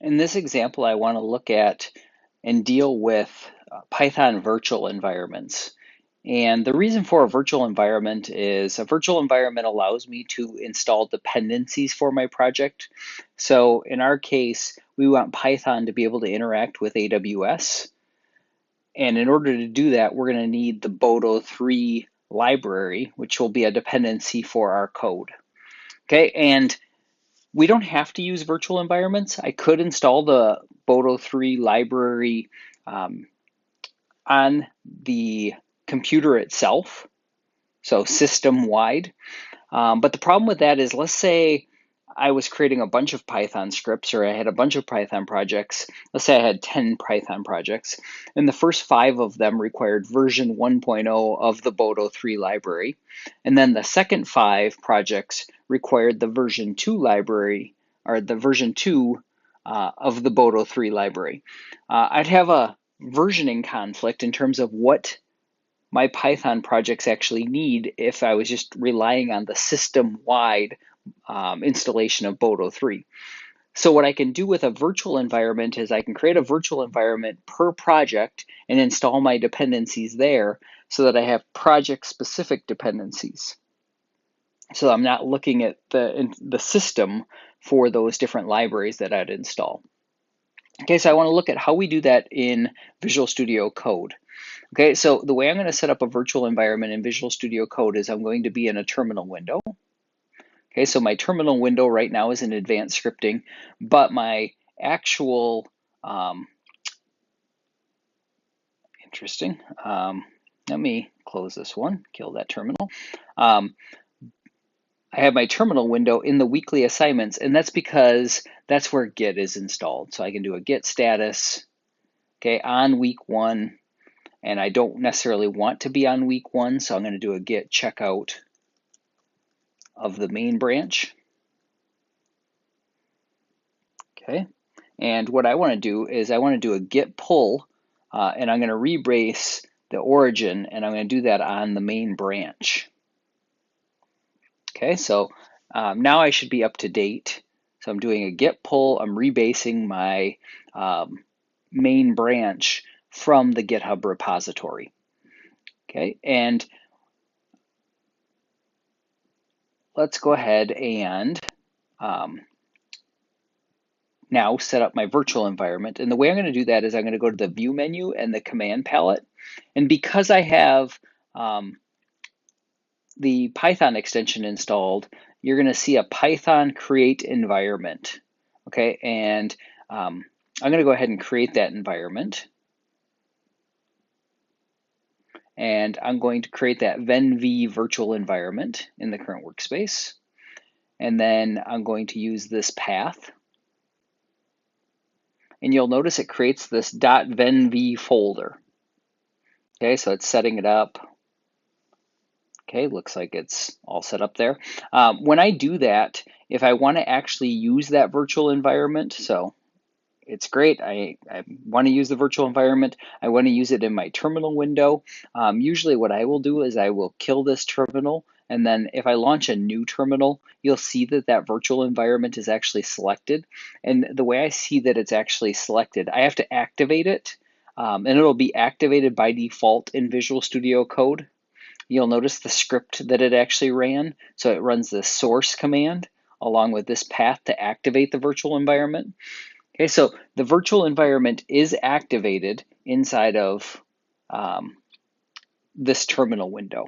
In this example, I want to look at and deal with Python virtual environments. And the reason for a virtual environment is a virtual environment allows me to install dependencies for my project. So in our case, we want Python to be able to interact with AWS. And in order to do that, we're going to need the Boto3 library, which will be a dependency for our code. Okay, and we don't have to use virtual environments. I could install the Boto3 library on the computer itself, so system-wide. But the problem with that is, let's say I was creating a bunch of Python scripts, or I had a bunch of Python projects. Let's say I had 10 Python projects, and the first 5 of them required version 1.0 of the Boto3 library. And then the second 5 projects required the version 2 library, or the version 2 of the Boto3 library. I'd have a versioning conflict in terms of what my Python projects actually need if I was just relying on the system-wide installation of Boto3. So what I can do with a virtual environment is I can create a virtual environment per project and install my dependencies there so that I have project-specific dependencies. So I'm not looking at the system for those different libraries that I'd install. Okay, so I want to look at how we do that in Visual Studio Code. Okay, so the way I'm going to set up a virtual environment in Visual Studio Code is I'm going to be in a terminal window. Okay, so my terminal window right now is in advanced scripting, but my actual, interesting, let me close this one, kill that terminal. I have my terminal window in the weekly assignments, and that's because that's where Git is installed. So I can do a Git status, okay, on week 1, and I don't necessarily want to be on week 1, so I'm going to do a Git checkout of the main branch. Okay, and what I want to do is I want to do a Git pull, and I'm going to rebase the origin, and I'm going to do that on the main branch. Okay, so now I should be up to date. So I'm doing a Git pull, I'm rebasing my main branch from the GitHub repository. Okay, and let's go ahead and now set up my virtual environment. And the way I'm going to do that is I'm going to go to the View menu and the Command palette. And because I have the Python extension installed, you're going to see a Python create environment. Okay, and I'm going to go ahead and create that environment. And I'm going to create that venv virtual environment in the current workspace. And then I'm going to use this path. And you'll notice it creates this .venv folder. Okay, so it's setting it up. Okay, looks like it's all set up there. When I do that, if I want to actually use that virtual environment, so it's great, I want to use the virtual environment, I want to use it in my terminal window. Usually what I will do is I will kill this terminal, and then if I launch a new terminal, you'll see that that virtual environment is actually selected. And the way I see that it's actually selected, I have to activate it, and it'll be activated by default in Visual Studio Code. You'll notice the script that it actually ran. So it runs the source command along with this path to activate the virtual environment. Okay, so the virtual environment is activated inside of this terminal window.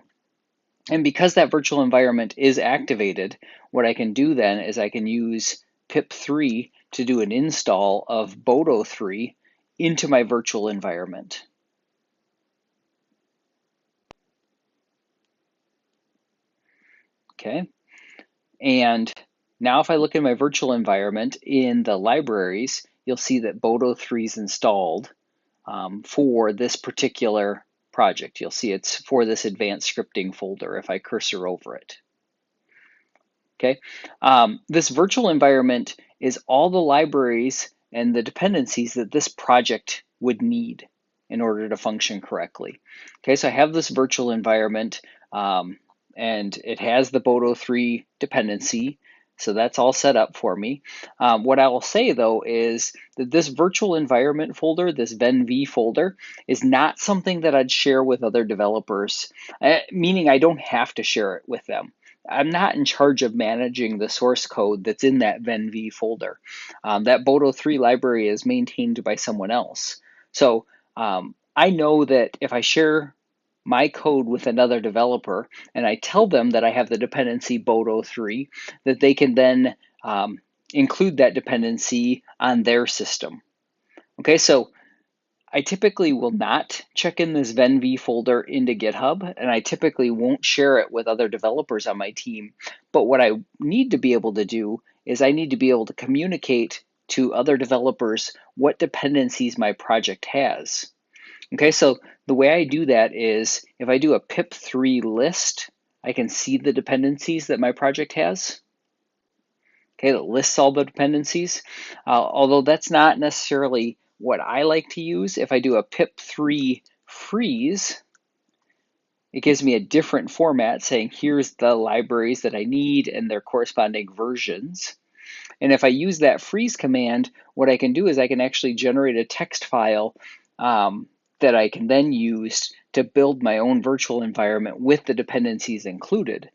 And because that virtual environment is activated, what I can do then is I can use pip3 to do an install of Boto3 into my virtual environment. Okay, and now if I look in my virtual environment in the libraries, you'll see that Boto3 is installed for this particular project. You'll see it's for this advanced scripting folder if I cursor over it. Okay, this virtual environment is all the libraries and the dependencies that this project would need in order to function correctly. Okay, so I have this virtual environment and it has the Boto3 dependency. So that's all set up for me. What I will say though is that this virtual environment folder, this venv folder, is not something that I'd share with other developers, meaning I don't have to share it with them. I'm not in charge of managing the source code that's in that venv folder. That Boto3 library is maintained by someone else. So I know that if I share my code with another developer and I tell them that I have the dependency Boto3, that they can then include that dependency on their system. Okay, so I typically will not check in this venv folder into GitHub, and I typically won't share it with other developers on my team. But what I need to be able to do is I need to be able to communicate to other developers what dependencies my project has. Okay, so the way I do that is if I do a pip3 list, I can see the dependencies that my project has. Okay, that lists all the dependencies, although that's not necessarily what I like to use. If I do a pip3 freeze, it gives me a different format saying here's the libraries that I need and their corresponding versions. And if I use that freeze command, what I can do is I can actually generate a text file that I can then use to build my own virtual environment with the dependencies included.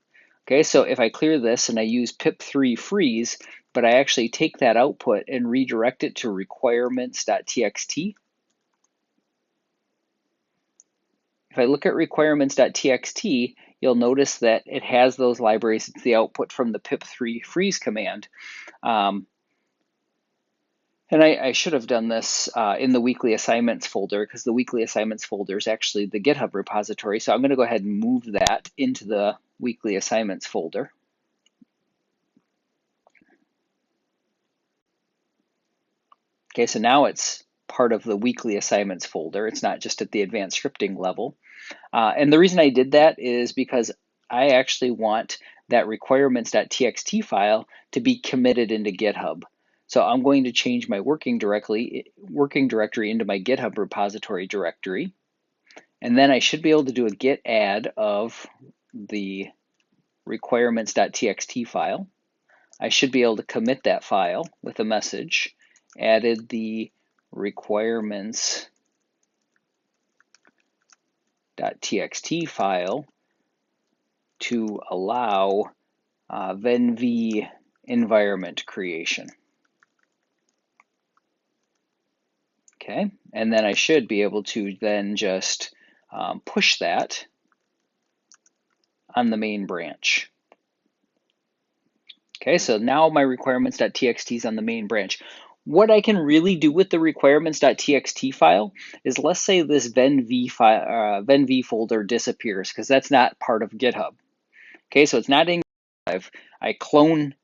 Okay, so if I clear this and I use pip3 freeze, but I actually take that output and redirect it to requirements.txt. If I look at requirements.txt, you'll notice that it has those libraries. It's the output from the pip3 freeze command. And I should have done this in the weekly assignments folder because the weekly assignments folder is actually the GitHub repository. So I'm going to go ahead and move that into the weekly assignments folder. Okay, so now it's part of the weekly assignments folder. It's not just at the advanced scripting level. And the reason I did that is because I actually want that requirements.txt file to be committed into GitHub. So I'm going to change my working directory into my GitHub repository directory. And then I should be able to do a git add of the requirements.txt file. I should be able to commit that file with a message, added the requirements.txt file to allow venv environment creation. Okay, and then I should be able to then just push that on the main branch. Okay, so now my requirements.txt is on the main branch. What I can really do with the requirements.txt file is, let's say this venv folder disappears because that's not part of GitHub. Okay, so it's not in GitHub. I clone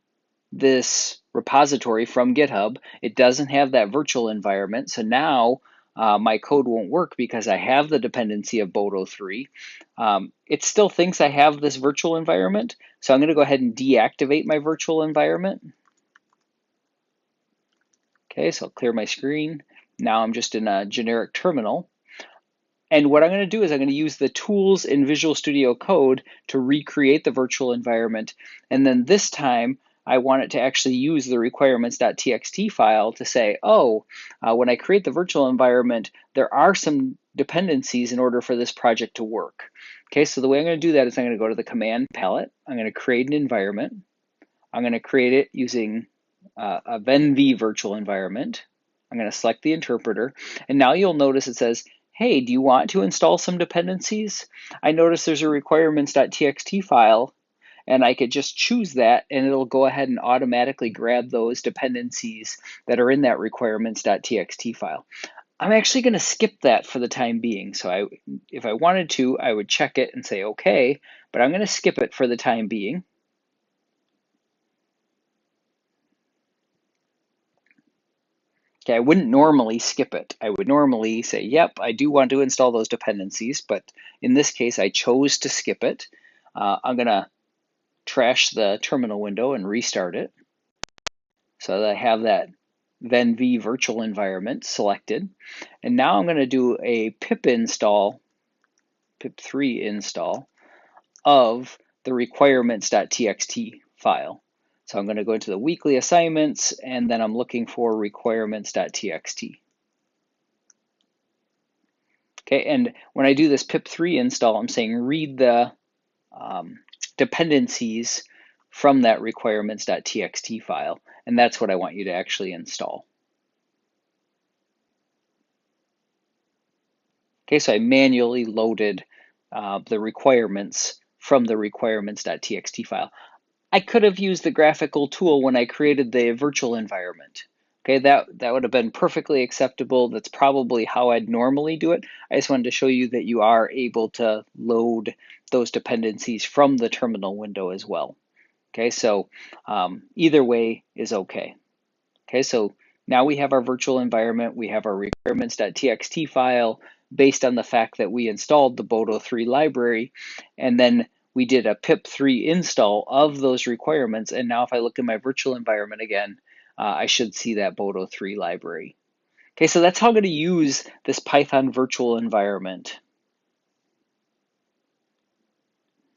this repository from GitHub. It doesn't have that virtual environment, so now my code won't work because I have the dependency of Boto3. It still thinks I have this virtual environment, so I'm going to go ahead and deactivate my virtual environment. Okay, so I'll clear my screen. Now I'm just in a generic terminal. And what I'm going to do is I'm going to use the tools in Visual Studio Code to recreate the virtual environment. And then this time, I want it to actually use the requirements.txt file to say, oh, when I create the virtual environment, there are some dependencies in order for this project to work. Okay, so the way I'm going to do that is I'm going to go to the command palette. I'm going to create an environment. I'm going to create it using a venv virtual environment. I'm going to select the interpreter. And now you'll notice it says, hey, do you want to install some dependencies? I notice there's a requirements.txt file, and I could just choose that, and it'll go ahead and automatically grab those dependencies that are in that requirements.txt file. I'm actually going to skip that for the time being. So if I wanted to, I would check it and say, okay, but I'm going to skip it for the time being. Okay, I wouldn't normally skip it. I would normally say, yep, I do want to install those dependencies, but in this case, I chose to skip it. I'm going to trash the terminal window and restart it so that I have that venv virtual environment selected. And now I'm going to do a pip3 install of the requirements.txt file. So I'm going to go into the weekly assignments, and then I'm looking for requirements.txt. Okay, and when I do this pip3 install, I'm saying read the dependencies from that requirements.txt file, and that's what I want you to actually install. Okay, so I manually loaded the requirements from the requirements.txt file. I could have used the graphical tool when I created the virtual environment. Okay, that would have been perfectly acceptable. That's probably how I'd normally do it. I just wanted to show you that you are able to load those dependencies from the terminal window as well. Okay, so either way is okay. Okay, so now we have our virtual environment, we have our requirements.txt file based on the fact that we installed the Boto3 library, and then we did a pip3 install of those requirements, and now if I look in my virtual environment again, I should see that Boto3 library. Okay, so that's how I'm going to use this Python virtual environment.